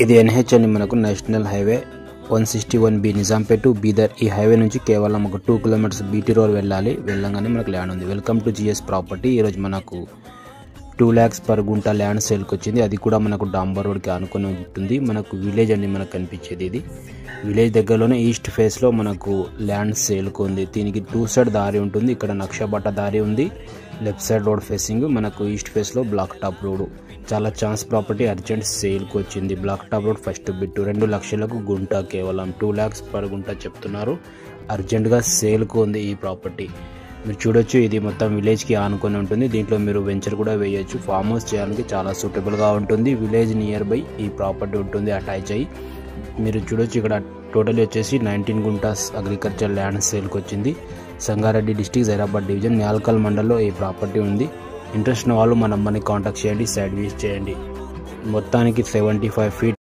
ఇది ఎన్హెచ్ అని మనకు national highway 161B Nizampet to Bidar. ఈ హైవే నుంచి కేవలం ఒక 2 కిలోమీటర్స్ బీటీ రోడ్ వెళ్ళంగానే మనకు ల్యాండ్ ఉంది. Welcome to G S property. ఈరోజు మనకు 2 lakhs పర్ గుంట ల్యాండ్ సేల్కి వచ్చింది. అది కూడా మనకు డాంబర్ రోడ్కి ఆనుకొని ఉంటుంది. మనకు విలేజ్ అండి మనకు కనిపించేది. ఇది విలేజ్ దగ్గరలోనే ఈస్ట్ ఫేస్లో మనకు ల్యాండ్ సేల్కి ఉంది. దీనికి 2 side దారి ఉంటుంది. ఇక్కడ నక్షబట్ట దారి ఉంది. లెఫ్ట్ సైడ్ రోడ్ ఫేసింగ్ మనకు ఈస్ట్ ఫేస్లో బ్లాక్ టాప్ రోడ్. చాలా ఛాన్స్ ప్రాపర్టీ అర్జెంట్ సేల్కి వచ్చింది. Black top road first bit 2 లక్షలకు గుంట, కేవలం 2 lakhs పర్ గుంట చెప్తున్నారు. అర్జెంట్గా సేల్కు ఉంది ఈ ప్రాపర్టీ. మీరు చూడొచ్చు, ఇది మొత్తం విలేజ్కి ఆనుకొని ఉంటుంది. దీంట్లో మీరు వెంచర్ కూడా వేయొచ్చు. ఫామ్ హౌస్ చేయడానికి చాలా సూటబుల్గా ఉంటుంది. విలేజ్ నియర్ బై ఈ ప్రాపర్టీ ఉంటుంది అటాచ్ అయ్యి. మీరు చూడొచ్చు, ఇక్కడ టోటల్ వచ్చేసి 19 గుంటాస్ అగ్రికల్చర్ ల్యాండ్ సేల్కి వచ్చింది. సంగారెడ్డి డిస్టిక్, జైరాబాద్ డివిజన్, న్యాల్కల్ మండల్లో ఈ ప్రాపర్టీ ఉంది. ఇంట్రెస్ట్ ఉన్న వాళ్ళు మన నెంబర్ని కాంటాక్ట్ చేయండి, సైట్ విజిట్ చేయండి. మొత్తానికి 75 feet